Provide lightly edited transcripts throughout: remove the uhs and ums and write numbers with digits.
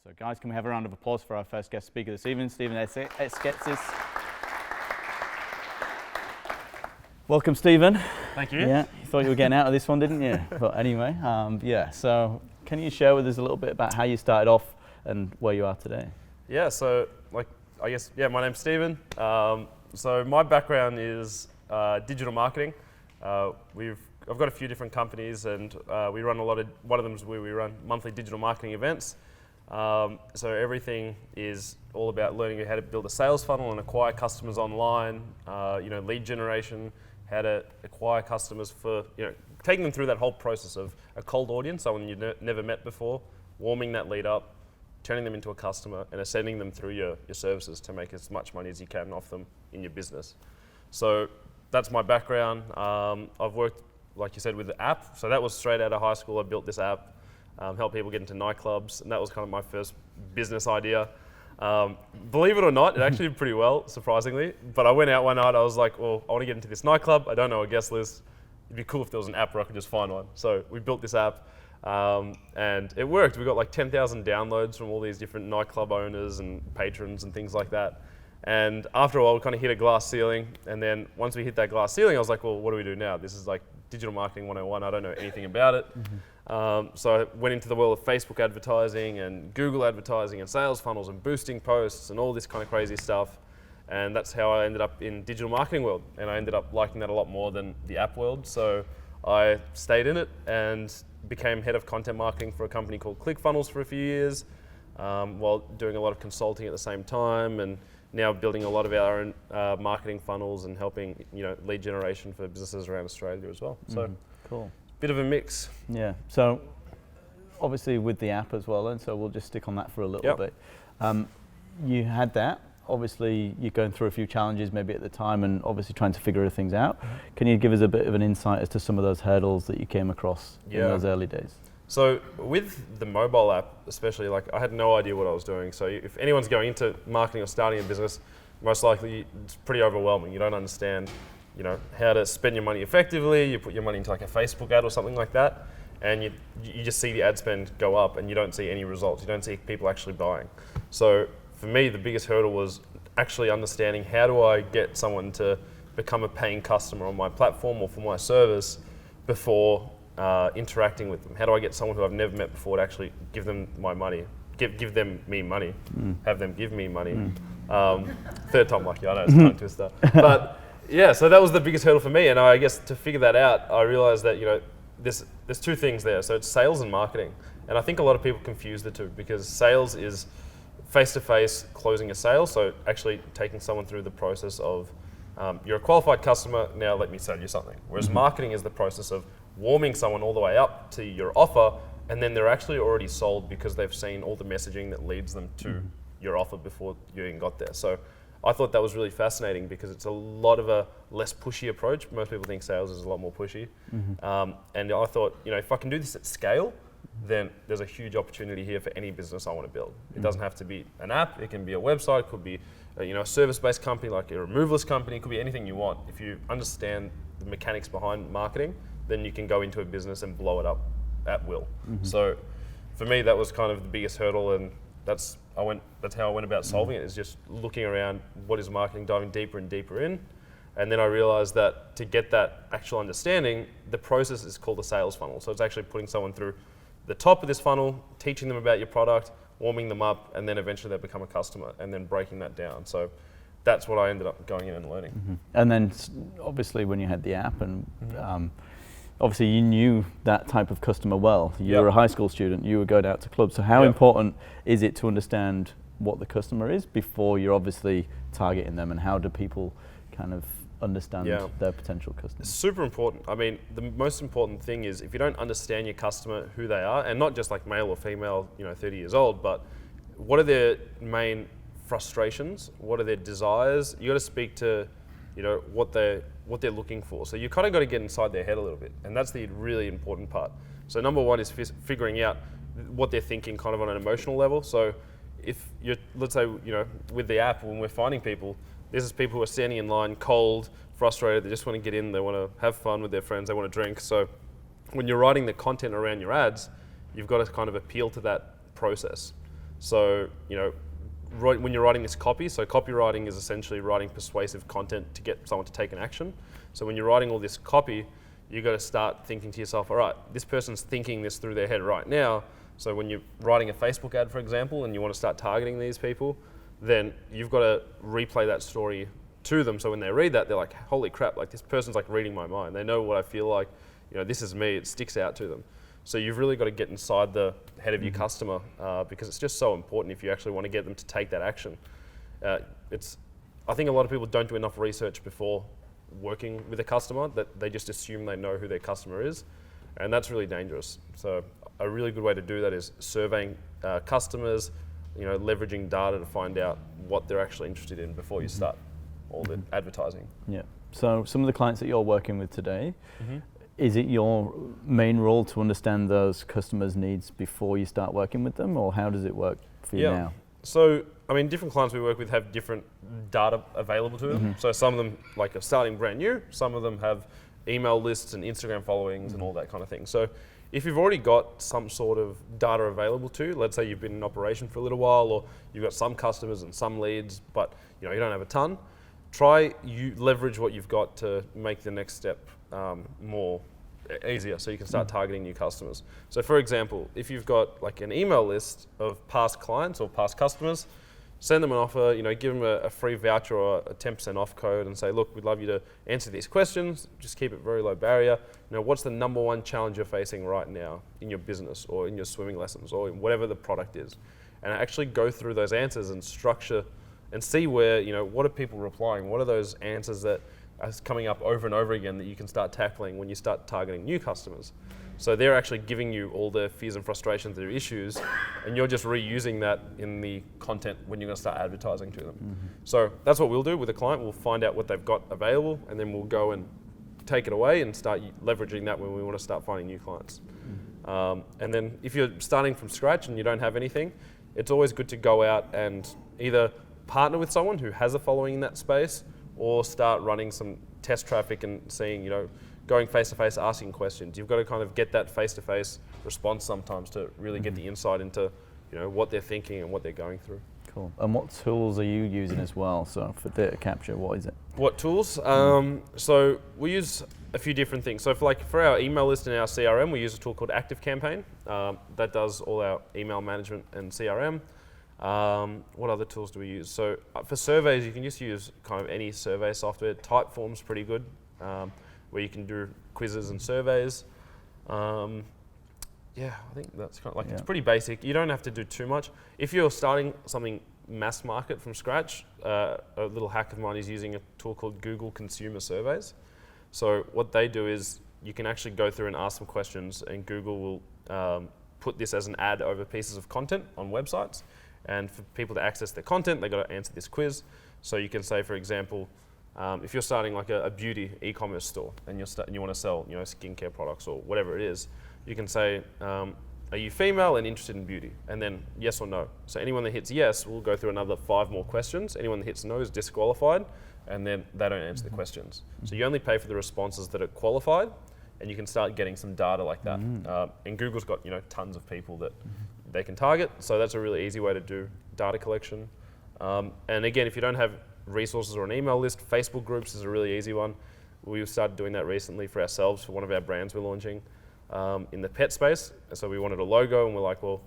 So guys, can we have a round of applause for our first guest speaker this evening, Stephen Esketzis. Welcome, Stephen. Thank you. Yeah, you thought you were getting out of this one, didn't you? But anyway, yeah, so can you share with us a little bit about how you started off and where you are today? Yeah, so my name's Stephen. So my background is digital marketing. I've got a few different companies, and we run one of them is where we run monthly digital marketing events. So everything is all about learning how to build a sales funnel and acquire customers online, lead generation, how to acquire customers for, taking them through that whole process of a cold audience, someone you've never met before, warming that lead up, turning them into a customer, and ascending them through your services to make as much money as you can off them in your business. So that's my background. I've worked, like you said, with the app. So that was straight out of high school. I built this app, help people get into nightclubs, and that was kind of my first business idea. Believe it or not, it actually did pretty well, surprisingly. But I went out one night, I was like, well, I want to get into this nightclub. I don't know a guest list. It'd be cool if there was an app where I could just find one. So we built this app, and it worked. We got like 10,000 downloads from all these different nightclub owners and patrons and things like that. And after a while, we kind of hit a glass ceiling. And then once we hit that glass ceiling, I was like, well, what do we do now? This is like digital marketing 101. I don't know anything about it. So I went into the world of Facebook advertising and Google advertising and sales funnels and boosting posts and all this kind of crazy stuff. And that's how I ended up in digital marketing world. And I ended up liking that a lot more than the app world. So I stayed in it and became head of content marketing for a company called ClickFunnels for a few years, while doing a lot of consulting at the same time, and now building a lot of our own marketing funnels and helping lead generation for businesses around Australia as well. So cool. Bit of a mix. Yeah. So obviously with the app as well, and so we'll just stick on that for a little bit. You had that. Obviously, you're going through a few challenges maybe at the time, and obviously trying to figure things out. Can you give us a bit of an insight as to some of those hurdles that you came across in those early days? So with the mobile app, especially, like I had no idea what I was doing. So if anyone's going into marketing or starting a business, most likely it's pretty overwhelming. You don't understand, how to spend your money effectively. You put your money into like a Facebook ad or something like that, and you just see the ad spend go up, and you don't see any results. You don't see people actually buying. So for me, the biggest hurdle was actually understanding how do I get someone to become a paying customer on my platform or for my service before interacting with them. How do I get someone who I've never met before to actually give them my money, give them me money, have them give me money. Third time lucky, I know it's a tongue twister. But yeah, so that was the biggest hurdle for me. And I guess to figure that out, I realized that, there's two things there. So it's sales and marketing. And I think a lot of people confuse the two, because sales is face-to-face closing a sale. So actually taking someone through the process of, you're a qualified customer, now let me sell you something. Whereas marketing is the process of warming someone all the way up to your offer, and then they're actually already sold because they've seen all the messaging that leads them to your offer before you even got there. So I thought that was really fascinating, because it's a lot of a less pushy approach. Most people think sales is a lot more pushy. And I thought, if I can do this at scale, then there's a huge opportunity here for any business I want to build. It doesn't have to be an app. It can be a website. It could be a service-based company like a removalist company. It could be anything you want. If you understand the mechanics behind marketing, then you can go into a business and blow it up at will. So for me, that was kind of the biggest hurdle, and that's how I went about solving it, is just looking around what is marketing, diving deeper and deeper in. And then I realized that to get that actual understanding, the process is called a sales funnel. So it's actually putting someone through the top of this funnel, teaching them about your product, warming them up, and then eventually they become a customer, and then breaking that down. So that's what I ended up going in and learning. And then obviously when you had the app, and obviously you knew that type of customer well. You were a high school student, you were going out to clubs. So how important is it to understand what the customer is before you're obviously targeting them, and how do people kind of understand their potential customers? It's super important. I mean, the most important thing is if you don't understand your customer, who they are, and not just like male or female, 30 years old, but what are their main frustrations? What are their desires? You got to speak to, what they're looking for. So you kind of got to get inside their head a little bit, and that's the really important part. So number one is figuring out what they're thinking kind of on an emotional level. So if you're, let's say, with the app, when we're finding people, this is people who are standing in line, cold, frustrated, they just want to get in, they want to have fun with their friends, they want to drink. So when you're writing the content around your ads, you've got to kind of appeal to that process. So, when you're writing this copy, so copywriting is essentially writing persuasive content to get someone to take an action. So when you're writing all this copy, you got to start thinking to yourself, all right, this person's thinking this through their head right now. So when you're writing a Facebook ad, for example, and you want to start targeting these people, then you've got to replay that story to them. So when they read that, they're like, holy crap, like this person's like reading my mind. They know what I feel like, this is me, it sticks out to them. So you've really got to get inside the head of your customer because it's just so important if you actually want to get them to take that action. I think a lot of people don't do enough research before working with a customer, that they just assume they know who their customer is, and that's really dangerous. So a really good way to do that is surveying customers, leveraging data to find out what they're actually interested in before you start all the advertising. Yeah. So some of the clients that you're working with today, is it your main role to understand those customers' needs before you start working with them, or how does it work for you now? So, different clients we work with have different data available to them. So some of them are starting brand new, some of them have email lists and Instagram followings and all that kind of thing. So if you've already got some sort of data available to you, let's say you've been in operation for a little while, or you've got some customers and some leads, but you don't have a ton, leverage what you've got to make the next step more easier, so you can start targeting new customers. So for example, if you've got an email list of past clients or past customers, send them an offer, give them a free voucher or a 10% off code and say, look, we'd love you to answer these questions, just keep it very low barrier. What's the number one challenge you're facing right now in your business or in your swimming lessons or in whatever the product is? And actually go through those answers and structure and see where, what are people replying? What are those answers that are coming up over and over again that you can start tackling when you start targeting new customers? So they're actually giving you all their fears and frustrations, their issues, and you're just reusing that in the content when you're going to start advertising to them. So that's what we'll do with a client. We'll find out what they've got available, and then we'll go and take it away and start leveraging that when we want to start finding new clients. And then if you're starting from scratch and you don't have anything, it's always good to go out and either partner with someone who has a following in that space, or start running some test traffic and seeing, going face-to-face, asking questions. You've got to kind of get that face-to-face response sometimes to really get the insight into, what they're thinking and what they're going through. Cool. And what tools are you using as well? So for data capture, what is it? What tools? So we use a few different things. So for our email list and our CRM, we use a tool called ActiveCampaign that does all our email management and CRM. What other tools do we use? So for surveys, you can just use kind of any survey software. Typeform's pretty good, where you can do quizzes and surveys. I think that's kind of it's pretty basic. You don't have to do too much. If you're starting something mass market from scratch, a little hack of mine is using a tool called Google Consumer Surveys. So what they do is you can actually go through and ask some questions, and Google will put this as an ad over pieces of content on websites. And for people to access their content, they've got to answer this quiz. So you can say, for example, if you're starting a beauty e-commerce store and you want to sell skincare products or whatever it is, you can say, are you female and interested in beauty? And then yes or no. So anyone that hits yes will go through another 5 more questions. Anyone that hits no is disqualified, and then they don't answer the questions. So you only pay for the responses that are qualified, and you can start getting some data like that. And Google's got tons of people that they can target, so that's a really easy way to do data collection. And again, if you don't have resources or an email list, Facebook groups is a really easy one. We've started doing that recently for ourselves for one of our brands we're launching in the pet space. And so we wanted a logo, and we're like, well,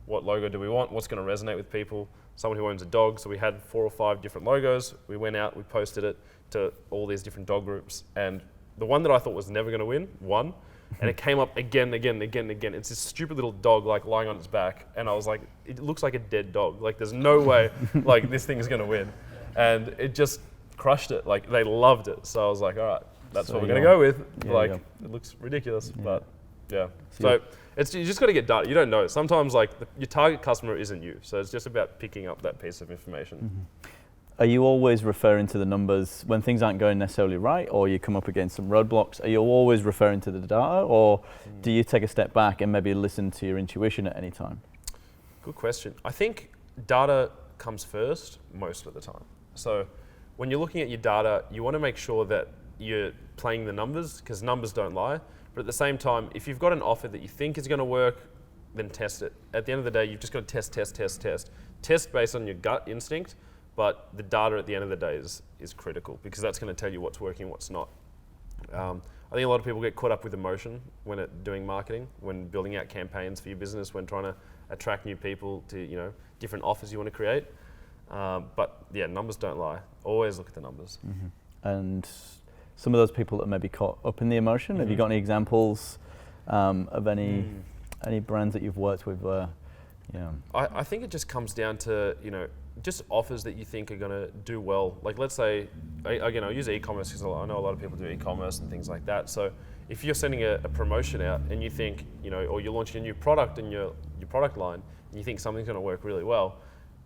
what logo do we want? What's going to resonate with people? Someone who owns a dog. So we had 4 or 5 different logos. We went out, we posted it to all these different dog groups, and the one that I thought was never going to win won. And it came up again. It's this stupid little dog lying on its back. And I was like, it looks like a dead dog. There's no way this thing is going to win. And it just crushed it. They loved it. So I was like, all right, that's what we're going to go with. It looks ridiculous, but yeah. So you just got to get data. You don't know. Sometimes your target customer isn't you. So it's just about picking up that piece of information. Are you always referring to the numbers when things aren't going necessarily right, or you come up against some roadblocks? Are you always referring to the data, or do you take a step back and maybe listen to your intuition at any time? Good question. I think data comes first most of the time. So when you're looking at your data, you want to make sure that you're playing the numbers, because numbers don't lie. But at the same time, if you've got an offer that you think is going to work, then test it. At the end of the day, you've just got to test based on your gut instinct, but the data at the end of the day is critical, because that's going to tell you what's working and what's not. I think a lot of people get caught up with emotion when doing marketing, when building out campaigns for your business, when trying to attract new people to different offers you want to create. But yeah, numbers don't lie. Always look at the numbers. And some of those people that may be caught up in the emotion, have you got any examples of any brands that you've worked with where, I think it just comes down to, just offers that you think are going to do well. Like, let's say, again, I'll use e-commerce because I know a lot of people do e-commerce and things like that. So if you're sending a promotion out and you think, or you're launching a new product in your product line and you think something's going to work really well,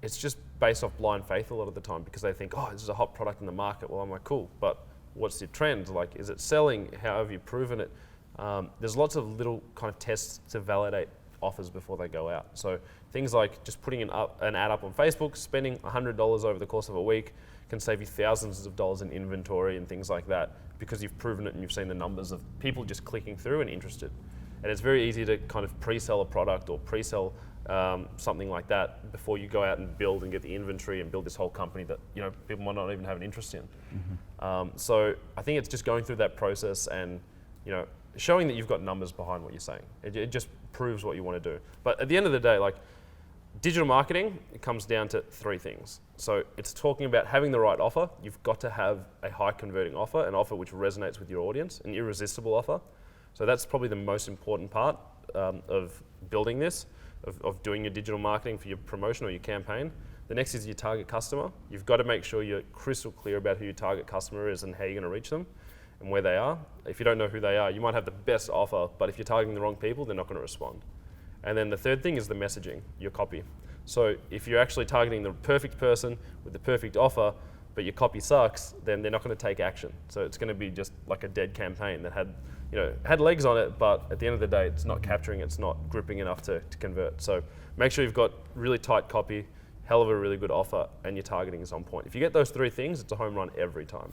it's just based off blind faith a lot of the time, because they think, oh, this is a hot product in the market. Well, I'm like, cool, but what's your trend? Like, is it selling? How have you proven it? There's lots of little kind of tests to validate offers before they go out. So things like just putting an ad up on Facebook, spending $100 over the course of a week can save you thousands of dollars in inventory and things like that, because you've proven it and you've seen the numbers of people just clicking through and interested. And it's very easy to kind of pre-sell a product or pre-sell something like that before you go out and build and get the inventory and build this whole company that people might not even have an interest in. So I think it's just going through that process and showing that you've got numbers behind what you're saying. It just proves what you want to do. But at the end of the day, like, digital marketing, it comes down to three things. So it's talking about having the right offer. You've got to have a high converting offer, an offer which resonates with your audience, an irresistible offer. So that's probably the most important part of building this, of doing your digital marketing for your promotion or your campaign. The next is your target customer. You've got to make sure you're crystal clear about who your target customer is and how you're going to reach them and where they are. If you don't know who they are, you might have the best offer, but if you're targeting the wrong people, they're not going to respond. And then the third thing is the messaging, your copy. So if you're actually targeting the perfect person with the perfect offer, but your copy sucks, then they're not going to take action. So it's going to be just like a dead campaign that had legs on it, but at the end of the day, it's not capturing, it's not gripping enough to convert. So make sure you've got really tight copy, hell of a really good offer, and your targeting is on point. If you get those three things, it's a home run every time.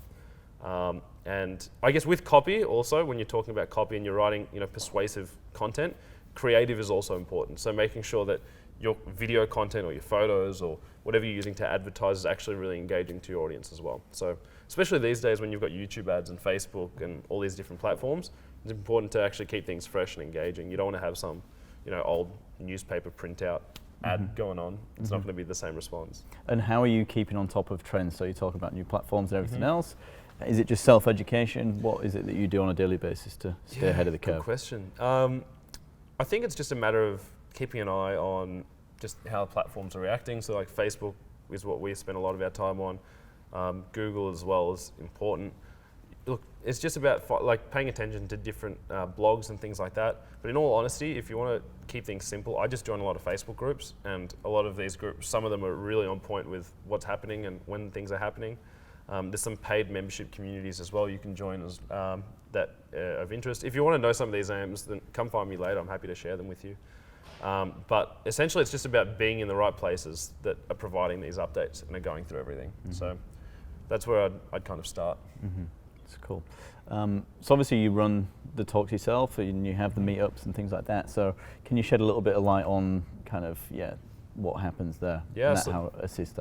And I guess with copy also, when you're talking about copy and you're writing persuasive content, creative is also important. So making sure that your video content or your photos or whatever you're using to advertise is actually really engaging to your audience as well. So especially these days when you've got YouTube ads and Facebook and all these different platforms, it's important to actually keep things fresh and engaging. You don't want to have some old newspaper printout ad going on. It's not going to be the same response. And how are you keeping on top of trends? So you talk about new platforms and everything else. Is it just self-education? What is it that you do on a daily basis to stay ahead of the curve? Good question. I think it's just a matter of keeping an eye on just how platforms are reacting. So like Facebook is what we spend a lot of our time on. Google as well is important. Look, it's just about paying attention to different blogs and things like that. But in all honesty, if you want to keep things simple, I just join a lot of Facebook groups, and a lot of these groups, some of them are really on point with what's happening and when things are happening. There's some paid membership communities as well you can join as that of interest. If you want to know some of these names, then come find me later. I'm happy to share them with you. But essentially, it's just about being in the right places that are providing these updates and are going through everything. So that's where I'd kind of start. That's cool. So obviously you run the talks yourself and you have the meetups and things like that. So can you shed a little bit of light on kind of, what happens there? Yeah. And how it assists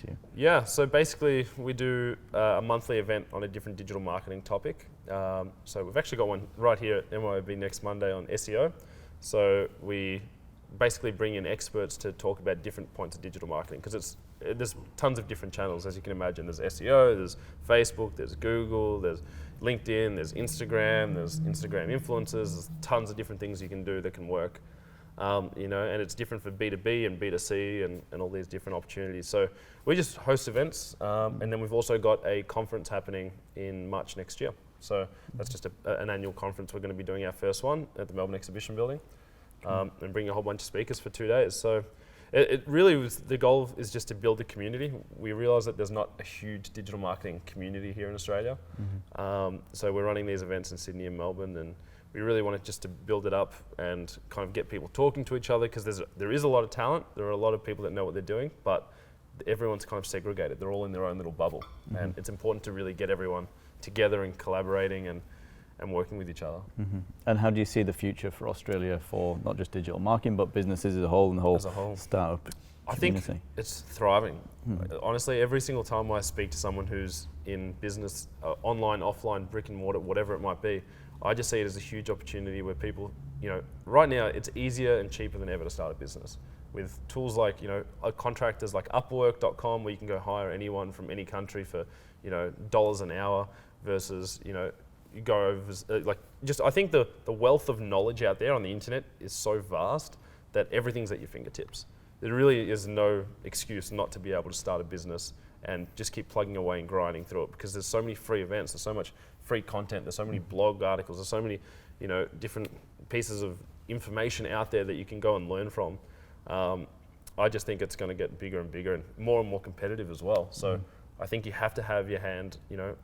you? Yeah, so basically we do a monthly event on a different digital marketing topic. So we've actually got one right here at MYOB next Monday on SEO. So we basically bring in experts to talk about different points of digital marketing, because there's tons of different channels, as you can imagine. There's SEO, there's Facebook, there's Google, there's LinkedIn, there's Instagram influencers, there's tons of different things you can do that can work. And it's different for B2B and B2C and all these different opportunities. So we just host events, and then we've also got a conference happening in March next year. So that's just an annual conference. We're going to be doing our first one at the Melbourne Exhibition Building, and bring a whole bunch of speakers for 2 days. So it really was, the goal is just to build a community. We realise that there's not a huge digital marketing community here in Australia. So we're running these events in Sydney and Melbourne, and we really wanted just to build it up and kind of get people talking to each other, because there is a lot of talent. There are a lot of people that know what they're doing, but everyone's kind of segregated. They're all in their own little bubble. And it's important to really get everyone together and collaborating and working with each other. And how do you see the future for Australia for not just digital marketing, but businesses as a whole and the whole startup community? I think it's thriving. Honestly, every single time I speak to someone who's in business, online, offline, brick and mortar, whatever it might be, I just see it as a huge opportunity where people, right now it's easier and cheaper than ever to start a business. With tools like, contractors like Upwork.com, where you can go hire anyone from any country for, dollars an hour versus, you go over, I think the wealth of knowledge out there on the internet is so vast that everything's at your fingertips. There really is no excuse not to be able to start a business and just keep plugging away and grinding through it, because there's so many free events, there's so much free content, there's so many blog articles, there's so many, different pieces of information out there that you can go and learn from. I just think it's going to get bigger and bigger and more competitive as well. So I think you have to have your hand, your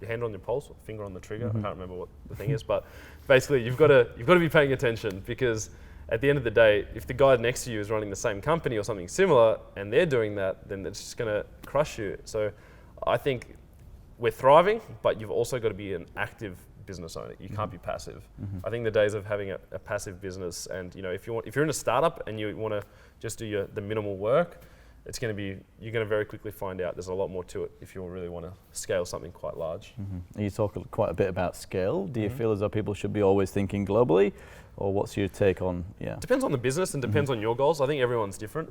hand on your pulse, or finger on the trigger. I can't remember what the thing is, but basically you've got to be paying attention, because at the end of the day, if the guy next to you is running the same company or something similar and they're doing that, then it's just going to crush you. So I think we're thriving, but you've also got to be an active business owner. You can't be passive. I think the days of having a passive business, and if you're in a startup and you want to just do the minimal work, you're going to very quickly find out there's a lot more to it if you really want to scale something quite large. You talk quite a bit about scale. Do you feel as though people should be always thinking globally, or what's your take on? Depends on the business and depends on your goals. I think everyone's different.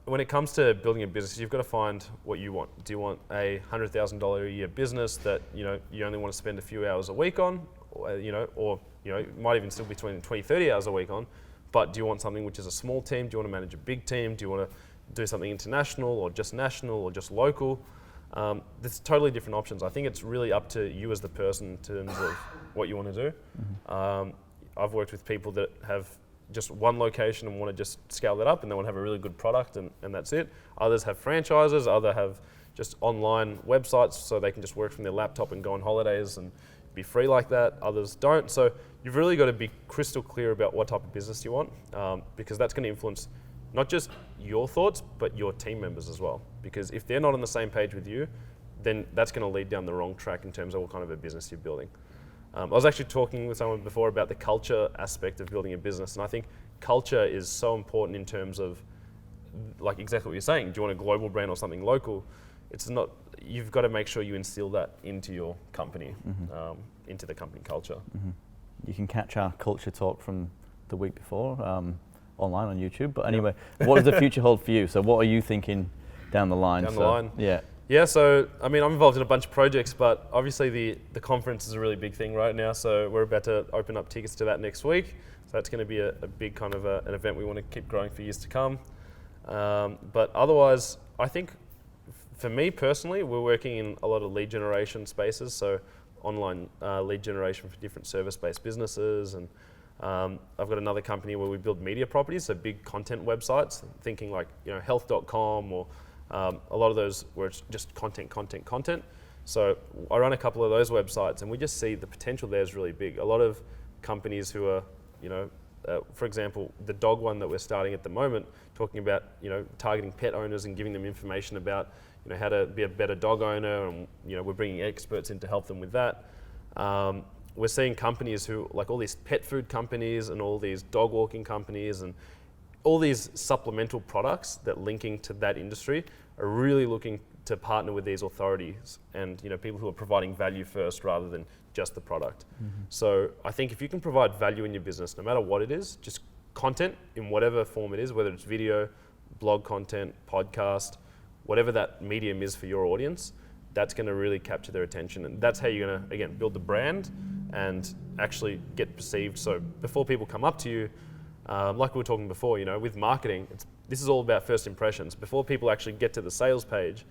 When it comes to building a business, you've got to find what you want. Do you want a $100,000 a year business that you only want to spend a few hours a week on, or it might even still be between 20-30 hours a week on? But do you want something which is a small team? Do you want to manage a big team? Do you want to do something international or just national or just local? There's totally different options. I think it's really up to you as the person in terms of what you want to do. I've worked with people that have just one location and want to just scale that up, and they want to have a really good product, and that's it. Others have franchises, others have just online websites so they can just work from their laptop and go on holidays and be free like that. Others don't. So you've really got to be crystal clear about what type of business you want, because that's going to influence not just your thoughts, but your team members as well. Because if they're not on the same page with you, then that's going to lead down the wrong track in terms of what kind of a business you're building. I was actually talking with someone before about the culture aspect of building a business, and I think culture is so important in terms of, like exactly what you're saying. Do you want a global brand or something local? It's not. You've got to make sure you instill that into your company, into the company culture. You can catch our culture talk from the week before online on YouTube. But anyway, what does the future hold for you? So what are you thinking down the line? Yeah, so I'm involved in a bunch of projects, but obviously the conference is a really big thing right now. So we're about to open up tickets to that next week. So that's going to be a big kind of an event we want to keep growing for years to come. But otherwise, I think for me personally, we're working in a lot of lead generation spaces. So online lead generation for different service-based businesses, and I've got another company where we build media properties, so big content websites, thinking like health.com or a lot of those where it's just content. So I run a couple of those websites, and we just see the potential there is really big. A lot of companies who are, for example, the dog one that we're starting at the moment, talking about targeting pet owners and giving them information about how to be a better dog owner, and we're bringing experts in to help them with that. We're seeing companies who, like all these pet food companies and all these dog walking companies and all these supplemental products that linking to that industry are really looking to partner with these authorities and people who are providing value first rather than just the product. So I think if you can provide value in your business, no matter what it is, just content in whatever form it is, whether it's video, blog content, podcast, whatever that medium is for your audience, that's going to really capture their attention. And that's how you're going to, again, build the brand and actually get perceived. So before people come up to you, like we were talking before, with marketing, this is all about first impressions. Before people actually get to the sales page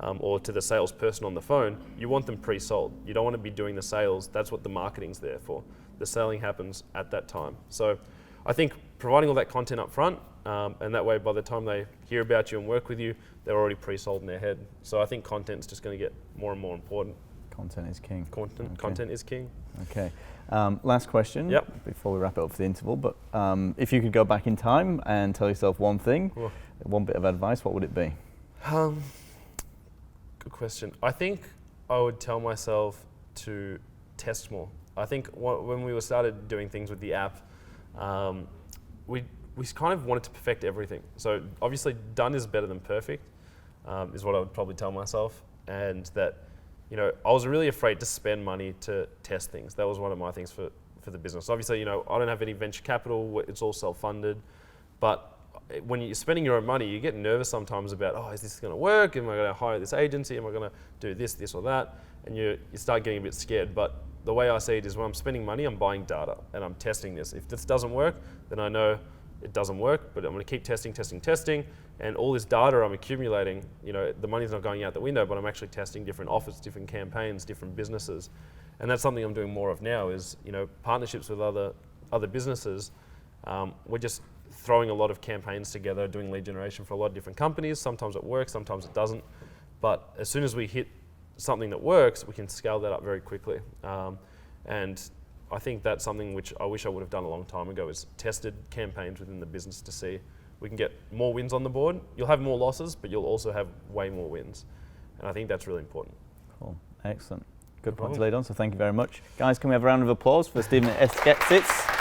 or to the salesperson on the phone, you want them pre-sold. You don't want to be doing the sales. That's what the marketing's there for. The selling happens at that time. So I think providing all that content up front, and that way by the time they hear about you and work with you, they're already pre-sold in their head. So I think content's just going to get more and more important. Content is king. Content is king. Okay. Last question before we wrap it up for the interval. But if you could go back in time and tell yourself one thing, one bit of advice, what would it be? Good question. I think I would tell myself to test more. I think when we started doing things with the app, we kind of wanted to perfect everything. So obviously done is better than perfect, is what I would probably tell myself. And that, I was really afraid to spend money to test things. That was one of my things for the business. Obviously, I don't have any venture capital, it's all self-funded. But when you're spending your own money, you get nervous sometimes about, is this going to work? Am I going to hire this agency? Am I going to do this or that? And you start getting a bit scared. But the way I see it is when I'm spending money, I'm buying data and I'm testing this. If this doesn't work, then I know it doesn't work, but I'm going to keep testing. And all this data I'm accumulating, the money's not going out the window, but I'm actually testing different offers, different campaigns, different businesses. And that's something I'm doing more of now is, partnerships with other businesses. We're just throwing a lot of campaigns together, doing lead generation for a lot of different companies. Sometimes it works, sometimes it doesn't. But as soon as we hit something that works, we can scale that up very quickly. And I think that's something which I wish I would have done a long time ago, is tested campaigns within the business to see we can get more wins on the board. You'll have more losses, but you'll also have way more wins. And I think that's really important. Cool, excellent. Good point to lead on, so thank you very much. Guys, can we have a round of applause for Stephen Esketzis?